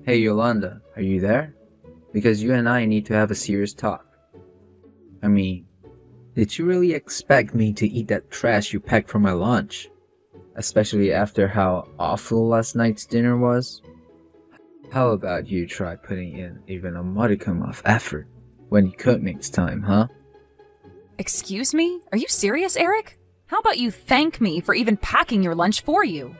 Hey Yolanda, are you there? Because you and I need to have a serious talk. I mean, did you really expect me to eat that trash you packed for my lunch? Especially after how awful last night's dinner was? How about you try putting in even a modicum of effort when you cook next time, huh? Excuse me? Are you serious, Eric? How about you thank me for even packing your lunch for you?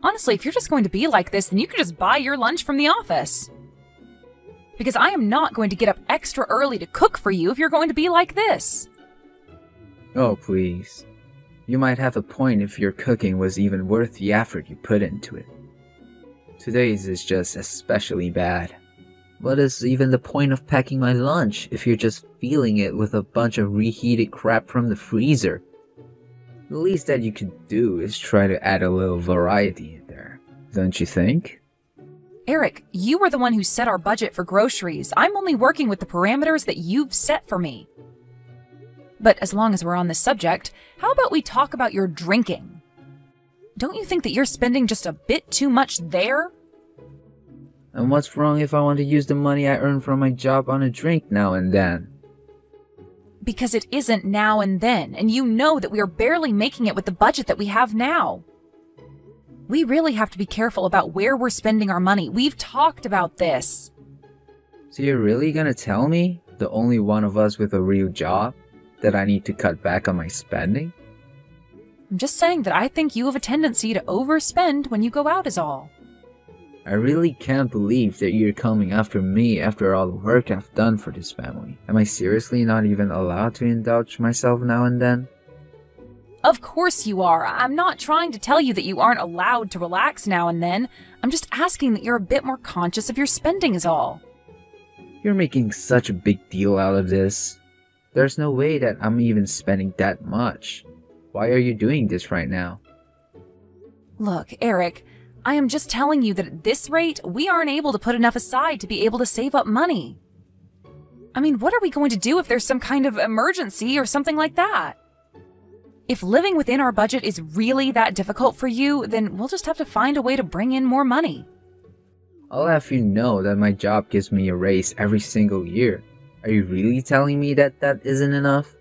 Honestly, if you're just going to be like this, then you can just buy your lunch from the office. Because I am not going to get up extra early to cook for you if you're going to be like this. Oh, please. You might have a point if your cooking was even worth the effort you put into it. Today's is just especially bad. What is even the point of packing my lunch if you're just filling it with a bunch of reheated crap from the freezer? The least that you could do is try to add a little variety in there, don't you think? Eric, you were the one who set our budget for groceries. I'm only working with the parameters that you've set for me. But as long as we're on this subject, how about we talk about your drinking? Don't you think that you're spending just a bit too much there? And what's wrong if I want to use the money I earn from my job on a drink now and then? Because it isn't now and then, and you know that we are barely making it with the budget that we have now. We really have to be careful about where we're spending our money. We've talked about this. So you're really gonna tell me, the only one of us with a real job, that I need to cut back on my spending? I'm just saying that I think you have a tendency to overspend when you go out is all. I really can't believe that you're coming after me after all the work I've done for this family. Am I seriously not even allowed to indulge myself now and then? Of course you are. I'm not trying to tell you that you aren't allowed to relax now and then. I'm just asking that you're a bit more conscious of your spending is all. You're making such a big deal out of this. There's no way that I'm even spending that much. Why are you doing this right now? Look, Eric, I am just telling you that at this rate, we aren't able to put enough aside to be able to save up money. I mean, what are we going to do if there's some kind of emergency or something like that? If living within our budget is really that difficult for you, then we'll just have to find a way to bring in more money. I'll have you know that my job gives me a raise every single year. Are you really telling me that that isn't enough?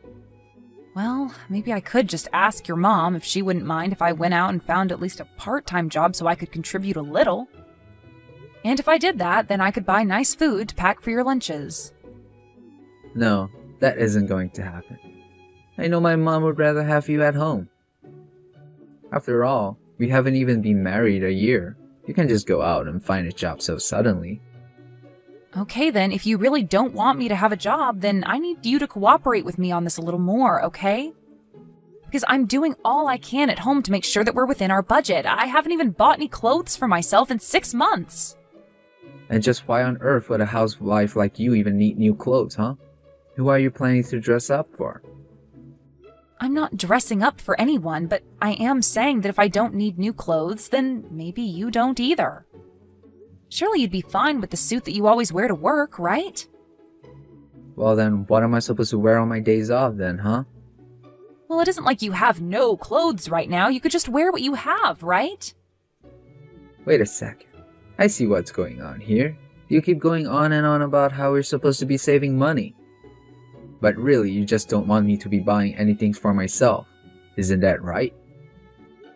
Well, maybe I could just ask your mom if she wouldn't mind if I went out and found at least a part-time job so I could contribute a little. And if I did that, then I could buy nice food to pack for your lunches. No, that isn't going to happen. I know my mom would rather have you at home. After all, we haven't even been married a year. You can't just go out and find a job so suddenly. Okay then, if you really don't want me to have a job, then I need you to cooperate with me on this a little more, okay? Because I'm doing all I can at home to make sure that we're within our budget. I haven't even bought any clothes for myself in 6 months. And just why on earth would a housewife like you even need new clothes, huh? Who are you planning to dress up for? I'm not dressing up for anyone, but I am saying that if I don't need new clothes, then maybe you don't either. Surely you'd be fine with the suit that you always wear to work, right? Well then, what am I supposed to wear on my days off then, huh? Well, it isn't like you have no clothes right now. You could just wear what you have, right? Wait a second. I see what's going on here. You keep going on and on about how we're supposed to be saving money. But really, you just don't want me to be buying anything for myself. Isn't that right?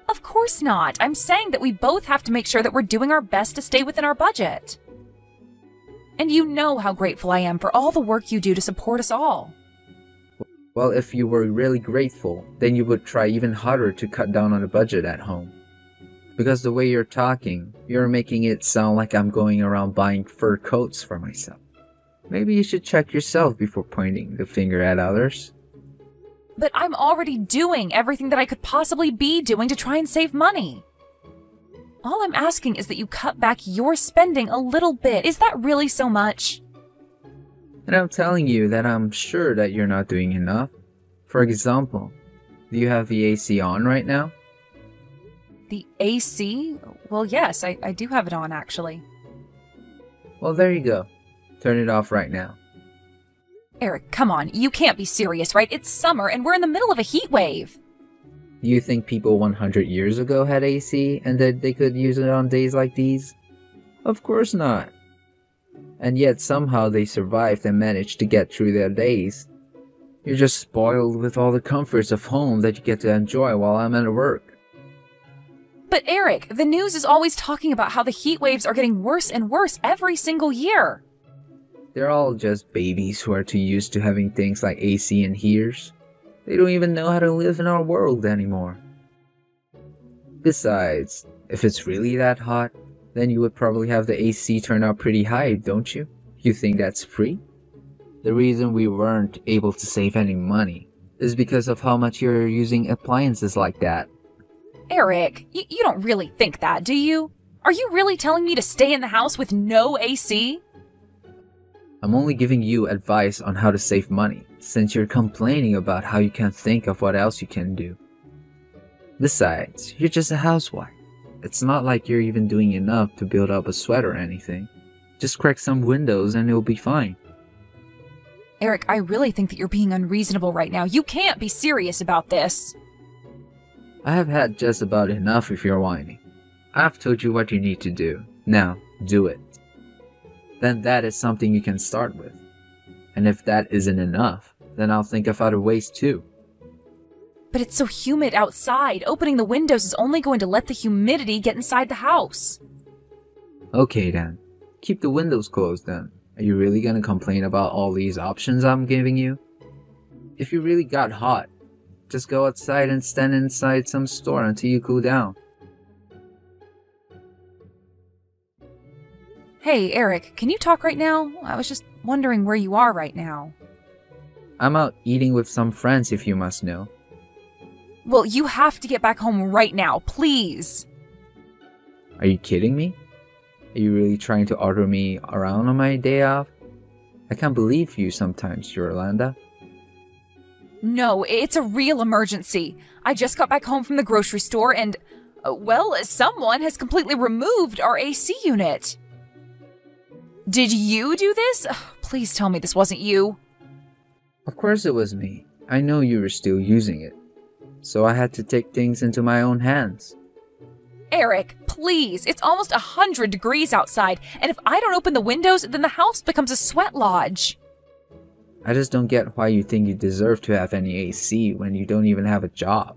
Of course not. I'm saying that we both have to make sure that we're doing our best to stay within our budget. And you know how grateful I am for all the work you do to support us all. Well, if you were really grateful, then you would try even harder to cut down on the budget at home. Because the way you're talking, you're making it sound like I'm going around buying fur coats for myself. Maybe you should check yourself before pointing the finger at others. But I'm already doing everything that I could possibly be doing to try and save money. All I'm asking is that you cut back your spending a little bit. Is that really so much? And I'm telling you that I'm sure that you're not doing enough. For example, do you have the AC on right now? The AC? Well, yes, I do have it on, actually. Well, there you go. Turn it off right now. Eric, come on. You can't be serious, right? It's summer and we're in the middle of a heat wave. Do you think people 100 years ago had AC and that they could use it on days like these? Of course not. And yet somehow they survived and managed to get through their days. You're just spoiled with all the comforts of home that you get to enjoy while I'm at work. But Eric, the news is always talking about how the heat waves are getting worse and worse every single year. They're all just babies who are too used to having things like AC and heaters. They don't even know how to live in our world anymore. Besides, if it's really that hot, then you would probably have the AC turn out pretty high, don't you? You think that's free? The reason we weren't able to save any money is because of how much you're using appliances like that. Eric, you don't really think that, do you? Are you really telling me to stay in the house with no AC? I'm only giving you advice on how to save money, since you're complaining about how you can't think of what else you can do. Besides, you're just a housewife. It's not like you're even doing enough to build up a sweat or anything. Just crack some windows and it'll be fine. Eric, I really think that you're being unreasonable right now. You can't be serious about this. I have had just about enough if you're whining. I've told you what you need to do. Now, do it. Then that is something you can start with. And if that isn't enough, then I'll think of other ways too. But it's so humid outside. Opening the windows is only going to let the humidity get inside the house. Okay then. Keep the windows closed then. Are you really gonna complain about all these options I'm giving you? If you really got hot, just go outside and stand inside some store until you cool down. Hey, Eric, can you talk right now? I was just wondering where you are right now. I'm out eating with some friends if you must know. Well, you have to get back home right now, please. Are you kidding me? Are you really trying to order me around on my day off? I can't believe you sometimes, Yolanda. No, it's a real emergency. I just got back home from the grocery store and, well, someone has completely removed our AC unit. Did you do this? Please tell me this wasn't you. Of course it was me. I know you were still using it. So I had to take things into my own hands. Eric, please. It's almost 100 degrees outside, and if I don't open the windows, then the house becomes a sweat lodge. I just don't get why you think you deserve to have any AC when you don't even have a job.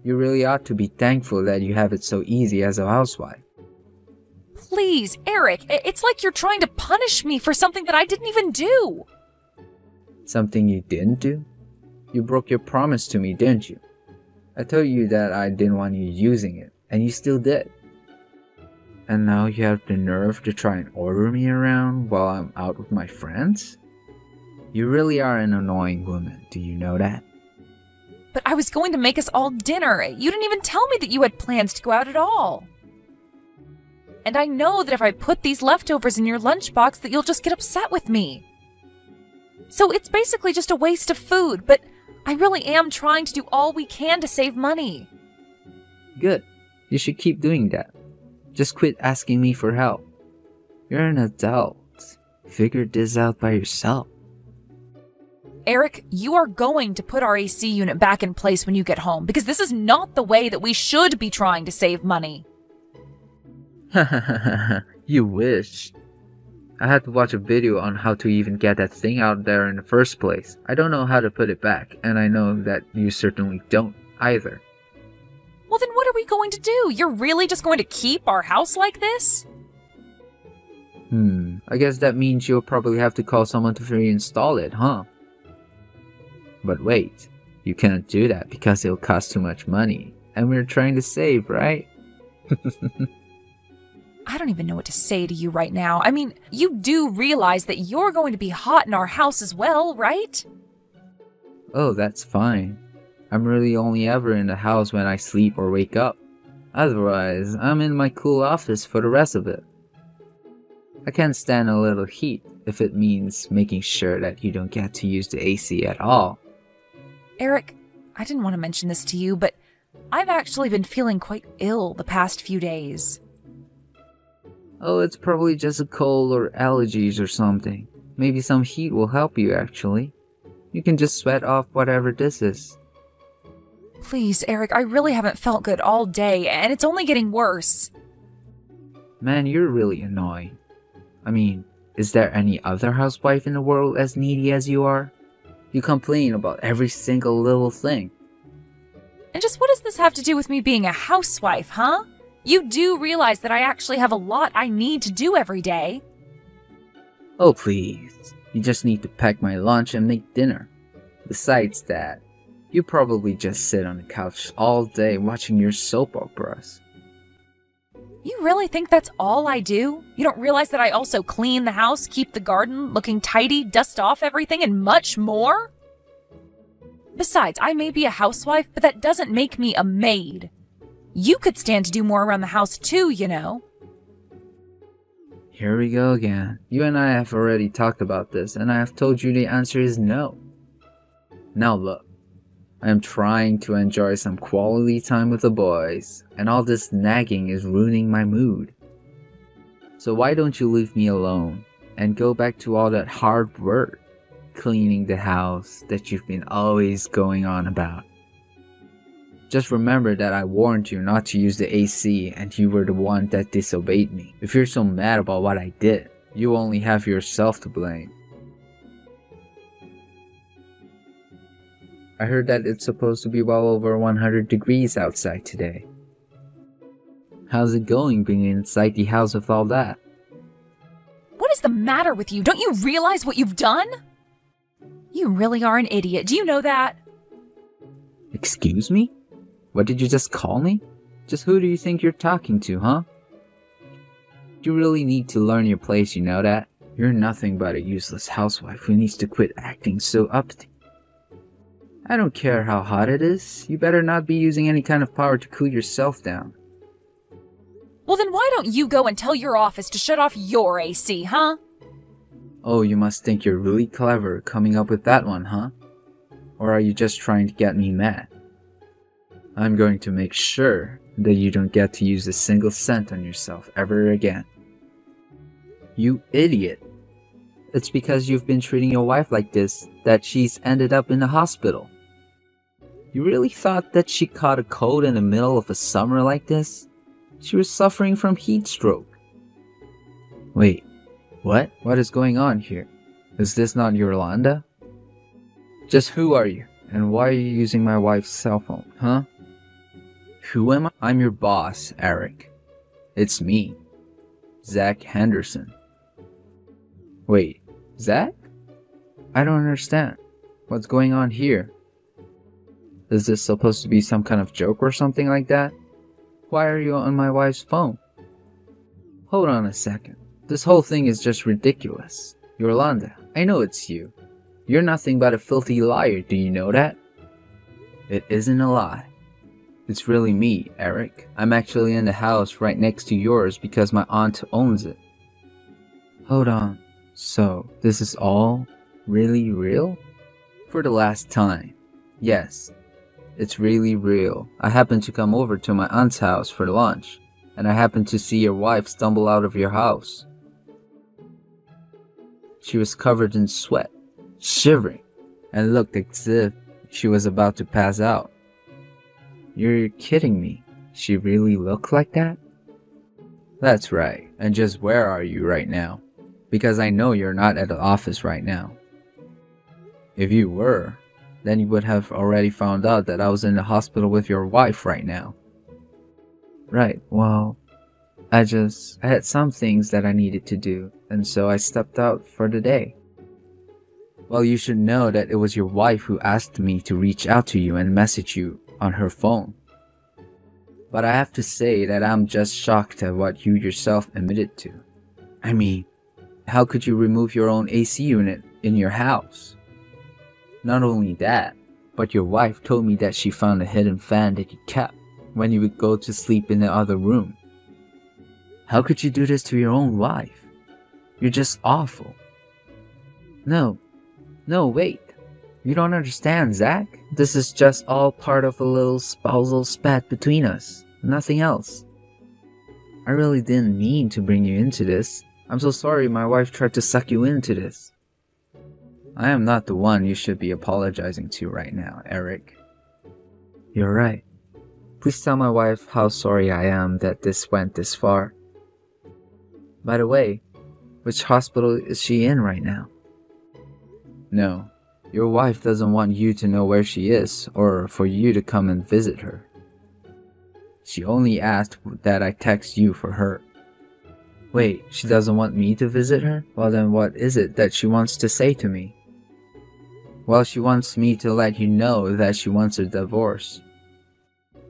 You really ought to be thankful that you have it so easy as a housewife. Please, Eric, it's like you're trying to punish me for something that I didn't even do. Something you didn't do? You broke your promise to me, didn't you? I told you that I didn't want you using it, and you still did. And now you have the nerve to try and order me around while I'm out with my friends? You really are an annoying woman, do you know that? But I was going to make us all dinner. You didn't even tell me that you had plans to go out at all. And I know that if I put these leftovers in your lunchbox that you'll just get upset with me. So it's basically just a waste of food, but I really am trying to do all we can to save money. Good. You should keep doing that. Just quit asking me for help. You're an adult. Figure this out by yourself. Eric, you are going to put our AC unit back in place when you get home, because this is not the way that we should be trying to save money. You wish. I had to watch a video on how to even get that thing out there in the first place. I don't know how to put it back, and I know that you certainly don't either. Well, then what are we going to do? You're really just going to keep our house like this? I guess that means you'll probably have to call someone to reinstall it, huh? But wait, you can't do that because it'll cost too much money, and we're trying to save, right? I don't even know what to say to you right now. I mean, you do realize that you're going to be hot in our house as well, right? Oh, that's fine. I'm really only ever in the house when I sleep or wake up. Otherwise, I'm in my cool office for the rest of it. I can't stand a little heat if it means making sure that you don't get to use the AC at all. Eric, I didn't want to mention this to you, but I've actually been feeling quite ill the past few days. Oh, it's probably just a cold or allergies or something. Maybe some heat will help you actually. You can just sweat off whatever this is. Please, Eric, I really haven't felt good all day, and it's only getting worse. Man, you're really annoying. I mean, is there any other housewife in the world as needy as you are? You complain about every single little thing. And just what does this have to do with me being a housewife, huh? You do realize that I actually have a lot I need to do every day. Oh please, you just need to pack my lunch and make dinner. Besides that, you probably just sit on the couch all day watching your soap operas. You really think that's all I do? You don't realize that I also clean the house, keep the garden looking tidy, dust off everything, and much more? Besides, I may be a housewife, but that doesn't make me a maid. You could stand to do more around the house too, you know. Here we go again. You and I have already talked about this, and I have told you the answer is no. Now look, I am trying to enjoy some quality time with the boys, and all this nagging is ruining my mood. So why don't you leave me alone, and go back to all that hard work, cleaning the house that you've been always going on about. Just remember that I warned you not to use the AC and you were the one that disobeyed me. If you're so mad about what I did, you only have yourself to blame. I heard that it's supposed to be well over 100 degrees outside today. How's it going being inside the house with all that? What is the matter with you? Don't you realize what you've done? You really are an idiot. Do you know that? Excuse me? What did you just call me? Just who do you think you're talking to, huh? You really need to learn your place, you know that? You're nothing but a useless housewife who needs to quit acting so uppity. I don't care how hot it is, you better not be using any kind of power to cool yourself down. Well then why don't you go and tell your office to shut off your AC, huh? Oh, you must think you're really clever coming up with that one, huh? Or are you just trying to get me mad? I'm going to make sure that you don't get to use a single cent on yourself ever again. You idiot! It's because you've been treating your wife like this that she's ended up in the hospital. You really thought that she caught a cold in the middle of a summer like this? She was suffering from heat stroke. Wait, what? What is going on here? Is this not Yolanda? Just who are you? And why are you using my wife's cell phone, huh? Who am I? I'm your boss, Eric. It's me, Zach Henderson. Wait, Zach? I don't understand. What's going on here? Is this supposed to be some kind of joke or something like that? Why are you on my wife's phone? Hold on a second. This whole thing is just ridiculous. Yolanda, I know it's you. You're nothing but a filthy liar, do you know that? It isn't a lie. It's really me, Eric. I'm actually in the house right next to yours because my aunt owns it. Hold on. So, this is all really real? For the last time. Yes, it's really real. I happened to come over to my aunt's house for lunch, and I happened to see your wife stumble out of your house. She was covered in sweat, shivering, and looked as if she was about to pass out. You're kidding me. She really looked like that? That's right. And just where are you right now? Because I know you're not at the office right now. If you were, then you would have already found out that I was in the hospital with your wife right now. Right, well, I had some things that I needed to do, and so I stepped out for the day. Well, you should know that it was your wife who asked me to reach out to you and message you on her phone. But I have to say that I'm just shocked at what you yourself admitted to. I mean, how could you remove your own AC unit in your house? Not only that, but your wife told me that she found a hidden fan that you kept when you would go to sleep in the other room. How could you do this to your own wife? You're just awful. No, wait. You don't understand, Zach. This is just all part of a little spousal spat between us. Nothing else. I really didn't mean to bring you into this. I'm so sorry my wife tried to suck you into this. I am not the one you should be apologizing to right now, Eric. You're right. Please tell my wife how sorry I am that this went this far. By the way, which hospital is she in right now? No, your wife doesn't want you to know where she is or for you to come and visit her. She only asked that I text you for her. Wait, she doesn't want me to visit her? Well then what is it that she wants to say to me? Well, she wants me to let you know that she wants a divorce.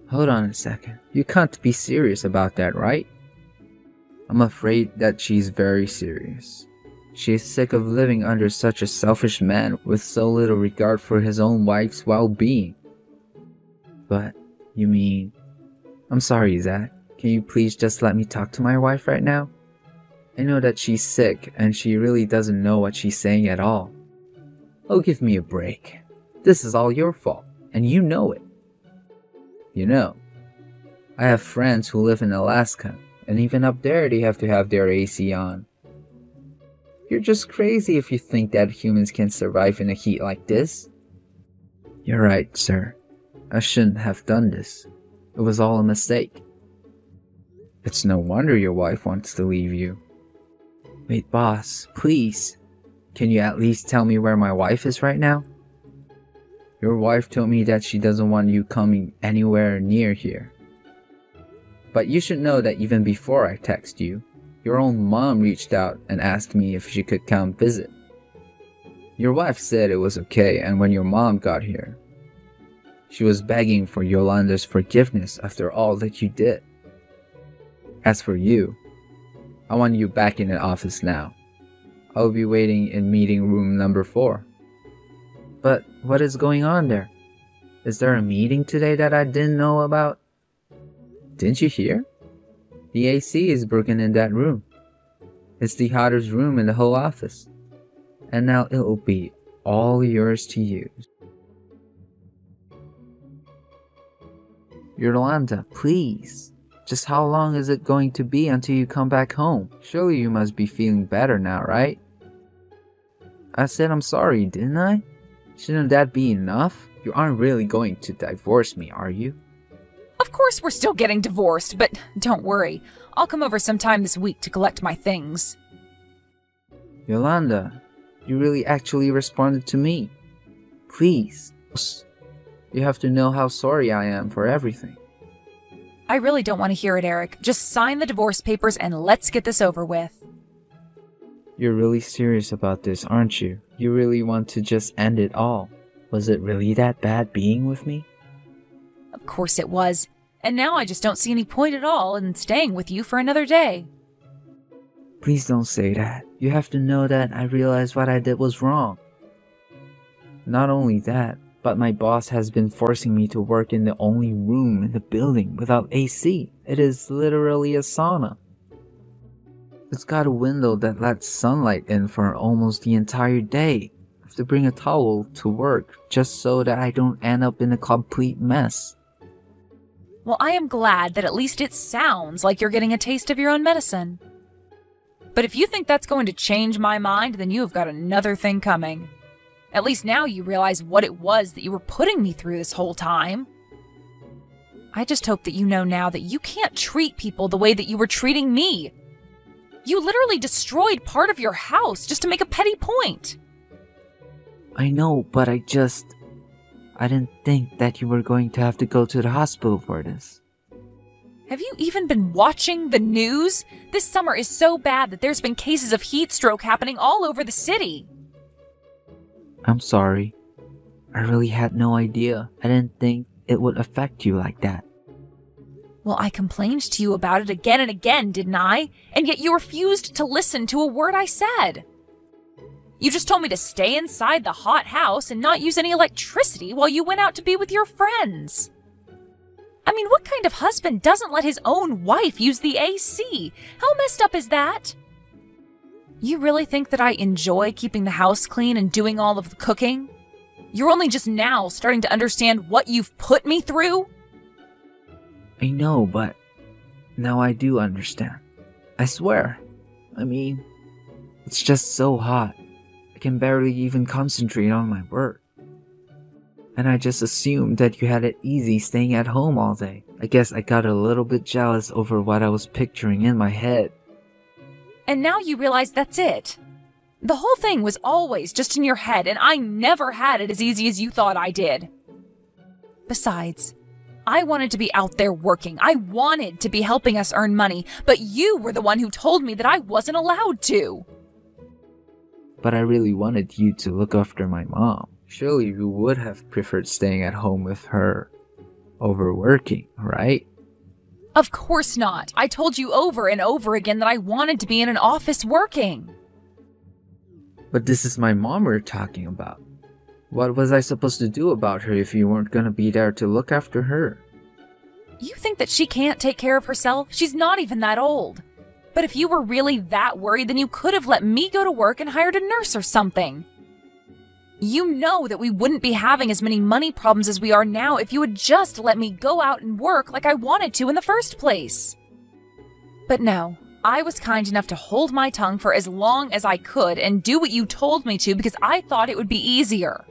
Hold on a second. You can't be serious about that, right? I'm afraid that she's very serious. She is sick of living under such a selfish man with so little regard for his own wife's well-being. But, you mean... I'm sorry, Zach. Can you please just let me talk to my wife right now? I know that she's sick and she really doesn't know what she's saying at all. Oh, give me a break. This is all your fault, and you know it. You know, I have friends who live in Alaska, and even up there they have to have their AC on. You're just crazy if you think that humans can survive in a heat like this. You're right, sir. I shouldn't have done this. It was all a mistake. It's no wonder your wife wants to leave you. Wait, boss, please. Can you at least tell me where my wife is right now? Your wife told me that she doesn't want you coming anywhere near here. But you should know that even before I text you, your own mom reached out and asked me if she could come visit. Your wife said it was okay, and when your mom got here, she was begging for Yolanda's forgiveness after all that you did. As for you, I want you back in the office now. I'll be waiting in meeting room number 4. But what is going on there? Is there a meeting today that I didn't know about? Didn't you hear? The AC is broken in that room. It's the hottest room in the whole office. And now it'll be all yours to use. Yolanda, please. Just how long is it going to be until you come back home? Surely you must be feeling better now, right? I said I'm sorry, didn't I? Shouldn't that be enough? You aren't really going to divorce me, are you? Of course we're still getting divorced, but don't worry. I'll come over sometime this week to collect my things. Yolanda, you really actually responded to me. Please. You have to know how sorry I am for everything. I really don't want to hear it, Eric. Just sign the divorce papers and let's get this over with. You're really serious about this, aren't you? You really want to just end it all. Was it really that bad being with me? Of course it was. And now I just don't see any point at all in staying with you for another day. Please don't say that. You have to know that I realized what I did was wrong. Not only that, but my boss has been forcing me to work in the only room in the building without AC. It is literally a sauna. It's got a window that lets sunlight in for almost the entire day. I have to bring a towel to work just so that I don't end up in a complete mess. Well, I am glad that at least it sounds like you're getting a taste of your own medicine. But if you think that's going to change my mind, then you have got another thing coming. At least now you realize what it was that you were putting me through this whole time. I just hope that you know now that you can't treat people the way that you were treating me. You literally destroyed part of your house just to make a petty point. I know, but I didn't think that you were going to have to go to the hospital for this. Have you even been watching the news? This summer is so bad that there's been cases of heat stroke happening all over the city. I'm sorry. I really had no idea. I didn't think it would affect you like that. Well, I complained to you about it again and again, didn't I? And yet you refused to listen to a word I said. You just told me to stay inside the hot house and not use any electricity while you went out to be with your friends. I mean, what kind of husband doesn't let his own wife use the AC? How messed up is that? You really think that I enjoy keeping the house clean and doing all of the cooking? You're only just now starting to understand what you've put me through? I know, but now I do understand. I swear. I mean, it's just so hot. I can barely even concentrate on my work. And I just assumed that you had it easy staying at home all day. I guess I got a little bit jealous over what I was picturing in my head. And now you realize that's it. The whole thing was always just in your head, and I never had it as easy as you thought I did. Besides, I wanted to be out there working. I wanted to be helping us earn money, but you were the one who told me that I wasn't allowed to. But I really wanted you to look after my mom. Surely you would have preferred staying at home with her over working, right? Of course not. I told you over and over again that I wanted to be in an office working. But this is my mom we're talking about. What was I supposed to do about her if you weren't gonna be there to look after her? You think that she can't take care of herself? She's not even that old. But if you were really that worried, then you could have let me go to work and hired a nurse or something. You know that we wouldn't be having as many money problems as we are now if you had just let me go out and work like I wanted to in the first place. But no, I was kind enough to hold my tongue for as long as I could and do what you told me to because I thought it would be easier.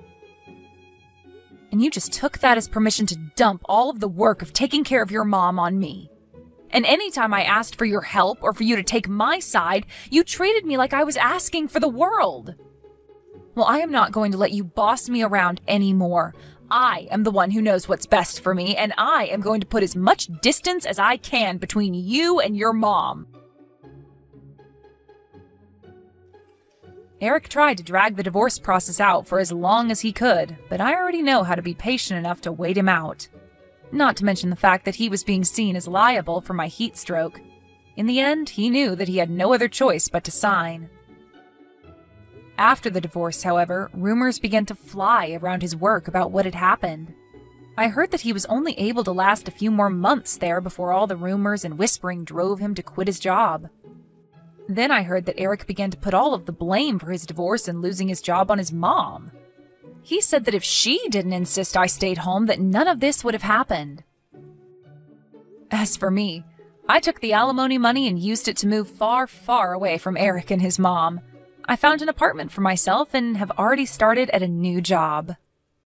And you just took that as permission to dump all of the work of taking care of your mom on me. And anytime I asked for your help or for you to take my side, you treated me like I was asking for the world. Well, I am not going to let you boss me around anymore. I am the one who knows what's best for me, and I am going to put as much distance as I can between you and your mom. Eric tried to drag the divorce process out for as long as he could, but I already know how to be patient enough to wait him out. Not to mention the fact that he was being seen as liable for my heat stroke. In the end, he knew that he had no other choice but to sign. After the divorce, however, rumors began to fly around his work about what had happened. I heard that he was only able to last a few more months there before all the rumors and whispering drove him to quit his job. Then I heard that Eric began to put all of the blame for his divorce and losing his job on his mom. He said that if she didn't insist I stayed home, that none of this would have happened. As for me, I took the alimony money and used it to move far, far away from Eric and his mom. I found an apartment for myself and have already started at a new job.